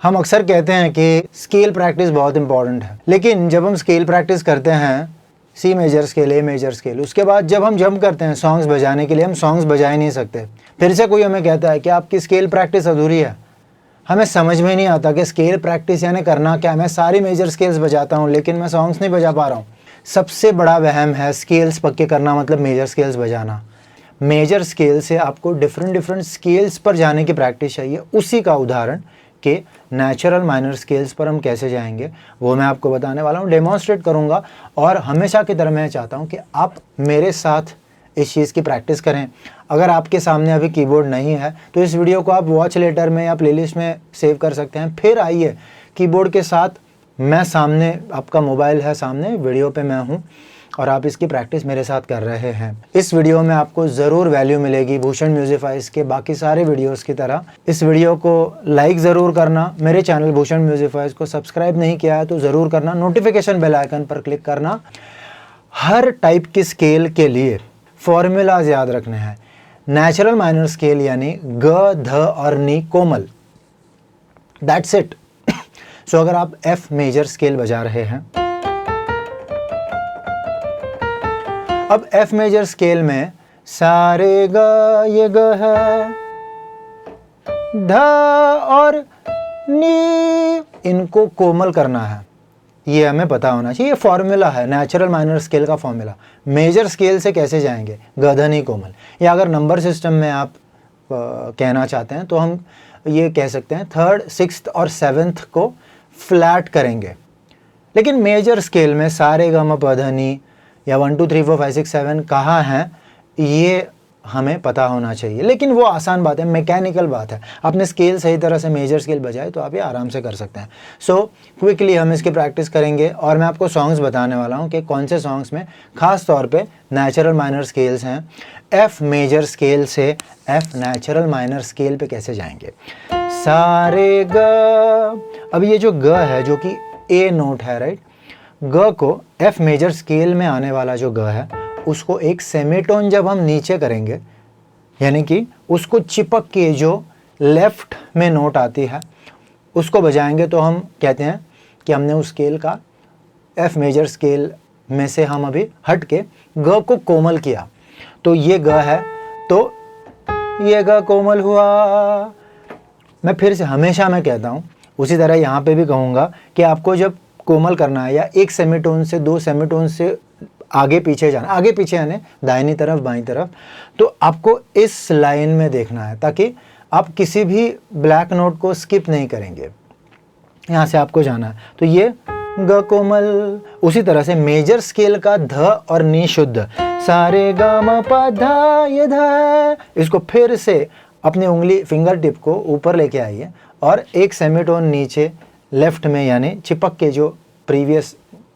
हम अक्सर कहते हैं कि स्केल प्रैक्टिस बहुत इंपॉर्टेंट है, लेकिन जब हम स्केल प्रैक्टिस करते हैं सी मेजर स्केल, ए मेजर स्केल, उसके बाद जब हम जंप करते हैं सॉन्ग्स बजाने के लिए, हम सॉन्ग्स बजा ही नहीं सकते। फिर से कोई हमें कहता है कि आपकी स्केल प्रैक्टिस अधूरी है। हमें समझ में नहीं आता कि स्केल प्रैक्टिस यानी करना क्या है। मैं सारी मेजर स्केल्स बजाता हूँ लेकिन मैं सॉन्ग्स नहीं बजा पा रहा हूँ। सबसे बड़ा वहम है स्केल्स पक्के करना मतलब मेजर स्केल्स बजाना। मेजर स्केल से आपको डिफरेंट स्केल्स पर जाने की प्रैक्टिस चाहिए। उसी का उदाहरण कि नेचुरल माइनर स्केल्स पर हम कैसे जाएंगे वो मैं आपको बताने वाला हूँ, डेमोन्स्ट्रेट करूँगा। और हमेशा की तरह मैं चाहता हूँ कि आप मेरे साथ इस चीज़ की प्रैक्टिस करें। अगर आपके सामने अभी कीबोर्ड नहीं है तो इस वीडियो को आप वॉच लेटर में या प्लेलिस्ट में सेव कर सकते हैं। फिर आइए कीबोर्ड के साथ, मैं सामने, आपका मोबाइल है सामने, वीडियो पे मैं हूँ और आप इसकी प्रैक्टिस मेरे साथ कर रहे हैं। इस वीडियो में आपको ज़रूर वैल्यू मिलेगी भूषण म्यूजिफाइज के बाकी सारे वीडियोस की तरह। इस वीडियो को लाइक ज़रूर करना, मेरे चैनल भूषण म्यूजिफाइज को सब्सक्राइब नहीं किया है तो ज़रूर करना, नोटिफिकेशन बेल आइकन पर क्लिक करना। हर टाइप की स्केल के लिए फॉर्मूलाज याद रखने हैं। नेचुरल माइनर स्केल यानी ग, ध और नी कोमल, दैट्स इट। सो अगर आप एफ मेजर स्केल बजा रहे हैं, अब एफ मेजर स्केल में सारे ग, ये ग है, ध और नी, इनको कोमल करना है, ये हमें पता होना चाहिए। ये फॉर्मूला है नेचुरल माइनर स्केल का फॉर्मूला। मेजर स्केल से कैसे जाएंगे, ग, ध, नी, कोमल। या अगर नंबर सिस्टम में आप कहना चाहते हैं तो हम ये कह सकते हैं थर्ड, सिक्स्थ और सेवेंथ को फ्लैट करेंगे। लेकिन मेजर स्केल में सारे ग, म, प, ध, नी या 1 2 3 4 5 6 7 कहाँ हैं ये हमें पता होना चाहिए। लेकिन वो आसान बात है, मैकेनिकल बात है। आपने स्केल सही तरह से मेजर स्केल बजाए तो आप ये आराम से कर सकते हैं। सो क्विकली हम इसकी प्रैक्टिस करेंगे और मैं आपको सॉन्ग्स बताने वाला हूँ कि कौन से सॉन्ग्स में ख़ास तौर पे नेचुरल माइनर स्केल्स हैं। एफ मेजर स्केल से एफ नेचुरल माइनर स्केल पे कैसे जाएंगे। सारे ग, अब ये जो ग है जो कि ए नोट है, राइट, ग को एफ मेजर स्केल में आने वाला जो ग है उसको एक सेमीटोन जब हम नीचे करेंगे, यानी कि उसको चिपक के जो लेफ्ट में नोट आती है उसको बजाएंगे, तो हम कहते हैं कि हमने उस स्केल का, एफ मेजर स्केल में से हम अभी हट के ग को कोमल किया। तो ये ग है तो ये ग कोमल हुआ। मैं फिर से हमेशा मैं कहता हूँ, उसी तरह यहाँ पे भी कहूँगा कि आपको जब कोमल करना है या एक सेमीटोन से दो सेमीटोन से आगे पीछे जाना, आगे पीछे यानी दाहिनी तरफ बाईं तरफ, तो आपको इस लाइन में देखना है ताकि आप किसी भी ब्लैक नोट को स्किप नहीं करेंगे। यहाँ से आपको जाना है तो ये ग कोमल। उसी तरह से मेजर स्केल का ध और नी शुद्ध, सारे ग म प ध, ये ध, इसको फिर से अपनी उंगली फिंगर टिप को ऊपर लेके आइए और एक सेमीटोन नीचे लेफ्ट में यानी चिपक के जो प्रीवियस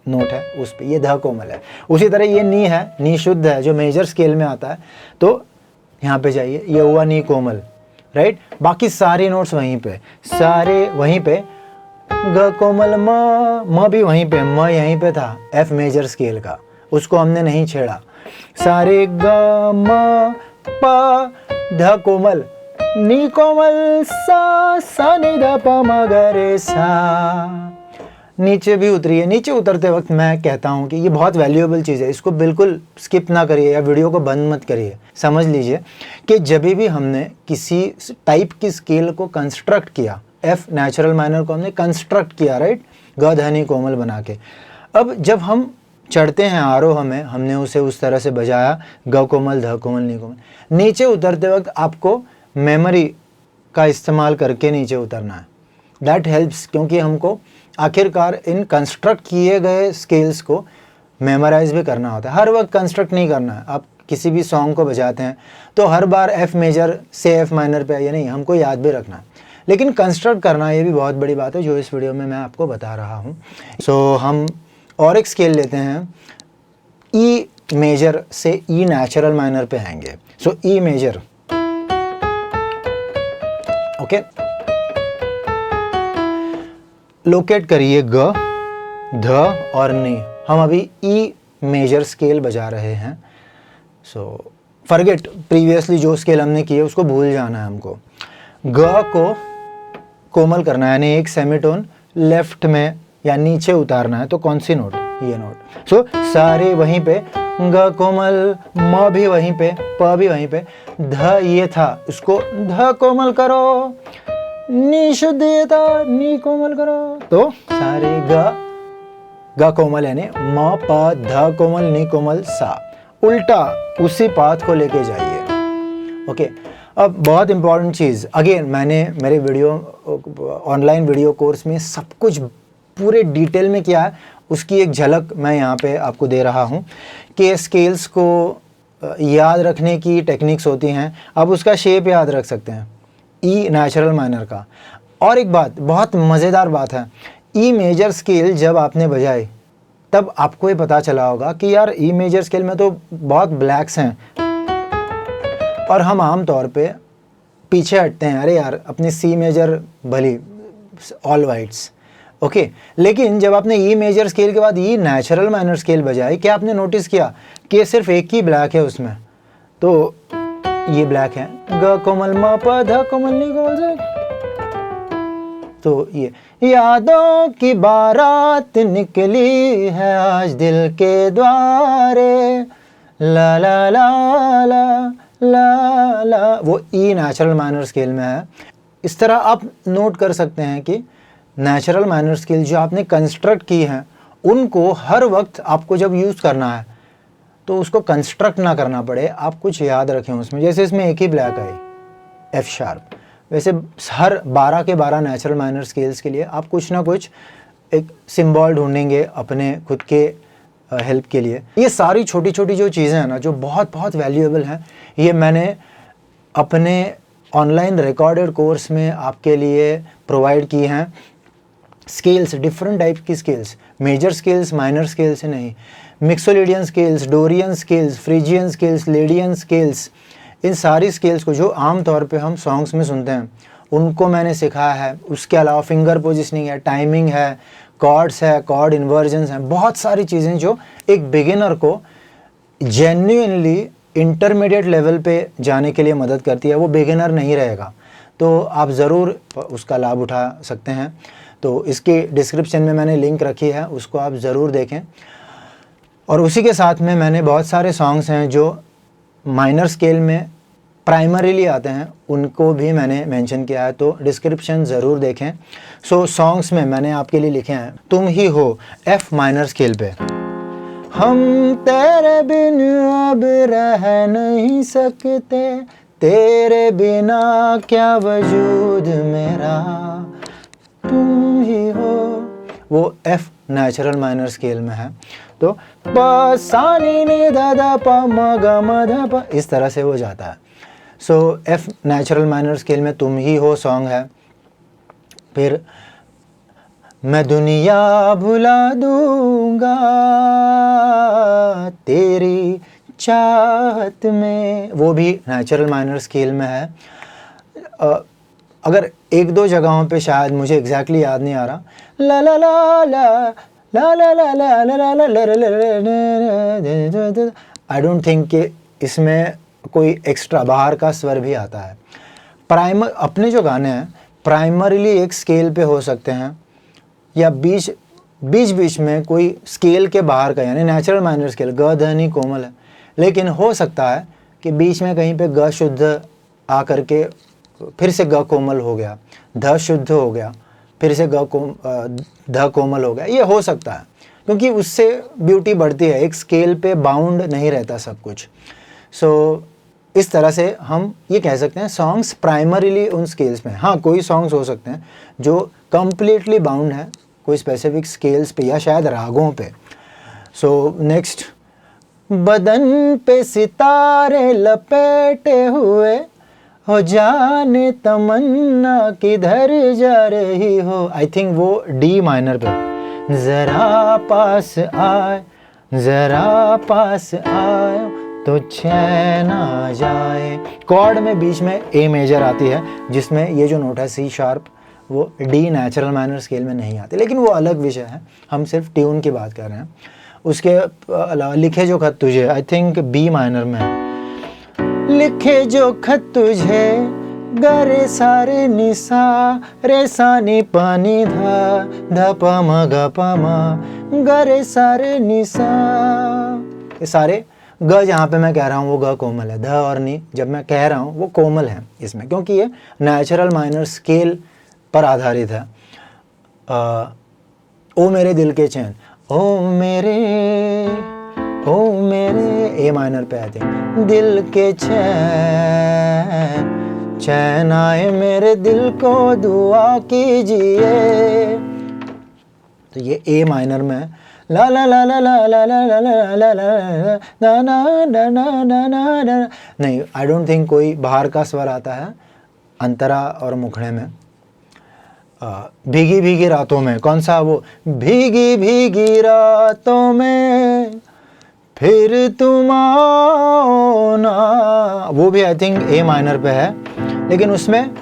नोट है उस पे, ये ध कोमल है। उसी तरह ये नी है, नी शुद्ध है जो मेजर स्केल में आता है, तो यहाँ पे जाइए, ये हुआ नी कोमल, राइट। बाकी सारे नोट्स वहीं पे, सारे वहीं पे, ग कोमल, म भी वहीं पे, म यहीं पे था एफ मेजर स्केल का, उसको हमने नहीं छेड़ा। सारे ग म प ध कोमल, नी कोमल, सा नि ध प म ग रे सा। नीचे भी उतरिए। नीचे उतरते वक्त मैं कहता हूँ कि ये बहुत वैल्यूएबल चीज़ है, इसको बिल्कुल स्किप ना करिए या वीडियो को बंद मत करिए। समझ लीजिए कि जब भी हमने किसी टाइप की स्केल को कंस्ट्रक्ट किया, एफ नेचुरल माइनर को हमने कंस्ट्रक्ट किया, राइट, ग ध नी कोमल बना के, अब जब हम चढ़ते हैं आरोह में, हमने उसे उस तरह से बजाया, ग कोमल, ध कोमल, नी कोमल। नीचे उतरते वक्त आपको मेमोरी का इस्तेमाल करके नीचे उतरना है, दैट हेल्प्स, क्योंकि हमको आखिरकार इन कंस्ट्रक्ट किए गए स्केल्स को मेमोराइज भी करना होता है। हर वक्त कंस्ट्रक्ट नहीं करना है। आप किसी भी सॉन्ग को बजाते हैं तो हर बार एफ मेजर से एफ माइनर पे आइए, नहीं, हमको याद भी रखना है, लेकिन कंस्ट्रक्ट करना ये भी बहुत बड़ी बात है जो इस वीडियो में मैं आपको बता रहा हूँ। सो हम और एक स्केल लेते हैं, ई मेजर से ई नेचुरल माइनर पे आएंगे। सो ई मेजर, ओके, लोकेट करिए ग, ध और नी। हम अभी ई मेजर स्केल बजा रहे हैं। सो फॉरगेट प्रीवियसली जो स्केल हमने किए उसको भूल जाना है हमको। ग को कोमल करना है, यानी एक सेमीटोन लेफ्ट में या नीचे उतारना है, तो कौन सी नोट? ये नोट। सो सारे वहीं पे, ग कोमल, म भी वहीं पे, प भी वहीं पे, ध ये था, उसको ध कोमल करो, नी शुद्ध ये था, नी कोमल करो, तो सारे ग कोमल यानी म प ध कोमल नी कोमल सा, उल्टा उसी पाथ को लेके जाइए। ओके, अब बहुत इंपॉर्टेंट चीज़, अगेन मैंने मेरे वीडियो ऑनलाइन वीडियो कोर्स में सब कुछ पूरे डिटेल में किया है, उसकी एक झलक मैं यहाँ पे आपको दे रहा हूँ कि स्केल्स को याद रखने की टेक्निक्स होती हैं। अब उसका शेप याद रख सकते हैं, ई नेचुरल माइनर का। और एक बात, बहुत मज़ेदार बात है, ई मेजर स्केल जब आपने बजाई तब आपको ये पता चला होगा कि यार ई मेजर स्केल में तो बहुत ब्लैक्स हैं और हम आम तौर पे पीछे हटते हैं, अरे यार अपनी सी मेजर भली, ऑल वाइट्स। ओके, लेकिन जब आपने ई मेजर स्केल के बाद ई नेचुरल माइनर स्केल बजाई, क्या आपने नोटिस किया कि सिर्फ एक ही ब्लैक है उसमें? तो ये ब्लैक है, ग कोमल म प ध कोमल नी कोमल सा। तो ये यादों की बारात निकली है आज दिल के द्वारे, ला ला ला ला ला ला, वो ई नेचुरल माइनर स्केल में है। इस तरह आप नोट कर सकते हैं कि नेचुरल माइनर स्केल जो आपने कंस्ट्रक्ट की हैं, उनको हर वक्त आपको जब यूज़ करना है तो उसको कंस्ट्रक्ट ना करना पड़े, आप कुछ याद रखें उसमें। जैसे इसमें एक ही ब्लैक आई, एफ शार्प, वैसे हर 12 के 12 नेचुरल माइनर स्केल्स के लिए आप कुछ ना कुछ एक सिंबल ढूंढेंगे अपने खुद के हेल्प के लिए। ये सारी छोटी छोटी जो चीज़ें हैं ना, जो बहुत बहुत वैल्यूएबल हैं, ये मैंने अपने ऑनलाइन रिकॉर्डेड कोर्स में आपके लिए प्रोवाइड की हैं। स्केल्स, डिफरेंट टाइप की scales, major scales, minor scales से नहीं, Mixolydian scales, Dorian scales, Phrygian scales, Lydian scales, इन सारी स्केल्स को जो आम तौर पे हम सॉन्ग्स में सुनते हैं उनको मैंने सिखाया है। उसके अलावा फिंगर पोजिशनिंग है, टाइमिंग है, कॉर्ड्स है, कॉर्ड इन्वर्जन्स हैं, बहुत सारी चीज़ें जो एक बिगिनर को जेन्युइनली इंटरमीडिएट लेवल पे जाने के लिए मदद करती है। वो बिगिनर नहीं रहेगा, तो आप ज़रूर उसका लाभ उठा सकते हैं। तो इसके डिस्क्रिप्शन में मैंने लिंक रखी है, उसको आप ज़रूर देखें। और उसी के साथ में मैंने बहुत सारे सॉन्ग्स हैं जो माइनर स्केल में प्राइमरीली आते हैं, उनको भी मैंने मेंशन किया है, तो डिस्क्रिप्शन ज़रूर देखें। सो सॉन्ग्स में मैंने आपके लिए लिखे हैं, तुम ही हो एफ माइनर स्केल पे, हम तेरे बिन अब रह नहीं सकते, तेरे बिना क्या वजूद मेरा, तुम ही हो, वो एफ नेचुरल माइनर स्केल में है। तो प सा नी नी धा धा प म ग म धा प, इस तरह से वो जाता है। सो एफ नेचुरल माइनर स्केल में तुम ही हो सॉन्ग है। फिर मैं दुनिया भुला दूंगा तेरी चाहत में, वो भी नेचुरल माइनर स्केल में है। अगर एक दो जगहों पे शायद मुझे एग्जैक्टली याद नहीं आ रहा, ला ला ला ला ला ला ला ला ला ला, आई डोंट थिंक कि इसमें कोई एक्स्ट्रा बाहर का स्वर भी आता है। अपने जो गाने हैं प्राइमरीली एक स्केल पे हो सकते हैं, या बीच बीच में कोई स्केल के बाहर का, यानी नेचुरल माइनर स्केल ग ध नी कोमल है, लेकिन हो सकता है कि बीच में कहीं पे ग शुद्ध आ करके फिर से ग कोमल हो गया, ध शुद्ध हो गया, फिर से ध कोमल हो गया, ये हो सकता है, क्योंकि उससे ब्यूटी बढ़ती है, एक स्केल पे बाउंड नहीं रहता सब कुछ। सो इस तरह से हम ये कह सकते हैं सॉन्ग्स प्राइमरीली उन स्केल्स में। हाँ, कोई सॉन्ग्स हो सकते हैं जो कम्प्लीटली बाउंड है कोई स्पेसिफिक स्केल्स पे या शायद रागों पे। सो नेक्स्ट, बदन पे सितारे लपेटे हुए हो जाने तमन्ना किधर जा रही हो, आई थिंक वो डी माइनर पे, जरा पास आए जरा पास आए तो चैन आ जाए। कॉर्ड में बीच में ए मेजर आती है, जिसमें ये जो नोट है सी शार्प, वो डी नेचुरल माइनर स्केल में नहीं आती, लेकिन वो अलग विषय है, हम सिर्फ ट्यून की बात कर रहे हैं। उसके अलावा लिखे जो खत तुझे, आई थिंक बी माइनर में है, लिखे जो खत तुझे ग रे सा रे नि सा रे सा नि प नि धा ध प म ग प म ग रे सा रे नि सा। ये सारे ग जहाँ पे मैं कह रहा हूँ वो ग कोमल है, ध और नि जब मैं कह रहा हूँ वो कोमल है इसमें, क्योंकि ये नेचुरल माइनर स्केल पर आधारित है। ओ मेरे दिल के चैन, ओ मेरे ए माइनर पे आई थिंक, दिल के चैन चैन आए मेरे दिल को दुआ कीजिए। तो ये ए माइनर में ला ला ला ला ला ला ला ला ला ला ला ना ना ना ना ना ना ना, नहीं आई डोंट थिंक कोई बाहर का स्वर आता है अंतरा और मुखड़े में। भीगी भीगी रातों में, कौन सा वो, भीगी भीगी रातों में फिर तुम आओ ना, वो भी आई थिंक ए माइनर पे है, लेकिन उसमें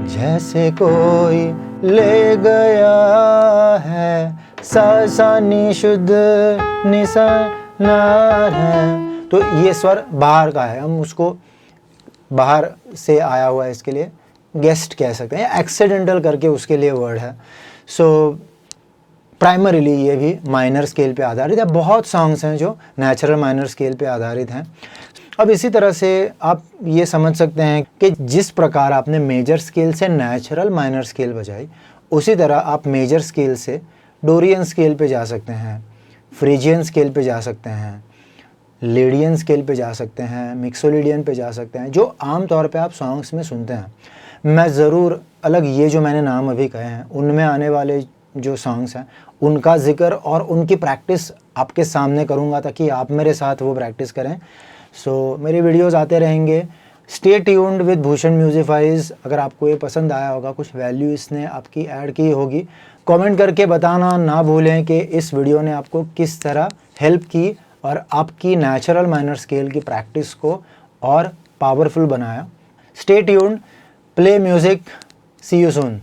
जैसे कोई ले गया है सा सा नि शुद्ध नि सा ना है। तो ये स्वर बाहर का है, हम उसको बाहर से आया हुआ है, इसके लिए गेस्ट कह सकते हैं, एक्सीडेंटल करके उसके लिए वर्ड है। सो प्राइमरीली ये भी माइनर स्केल पे आधारित है। बहुत सॉन्ग्स हैं जो नेचुरल माइनर स्केल पे आधारित हैं। अब इसी तरह से आप ये समझ सकते हैं कि जिस प्रकार आपने मेजर स्केल से नेचुरल माइनर स्केल बजाई, उसी तरह आप मेजर स्केल से डोरियन स्केल पे जा सकते हैं, फ्रीजियन स्केल पे जा सकते हैं, लेडियन स्केल पे जा सकते हैं, मिक्सोलिडियन पे जा सकते हैं, जो आम तौर पे आप सॉन्ग्स में सुनते हैं। मैं ज़रूर अलग ये जो मैंने नाम अभी कहे हैं उनमें आने वाले जो सॉन्ग्स हैं उनका जिक्र और उनकी प्रैक्टिस आपके सामने करूँगा, ताकि आप मेरे साथ वो प्रैक्टिस करें। सो मेरे वीडियोज़ आते रहेंगे। Stay tuned with Bhushan Musifies. अगर आपको ये पसंद आया होगा, कुछ वैल्यू इसने आपकी ऐड की होगी, कमेंट करके बताना ना भूलें कि इस वीडियो ने आपको किस तरह हेल्प की और आपकी नेचुरल माइनर स्केल की प्रैक्टिस को और पावरफुल बनाया। Stay tuned, play music, see you soon.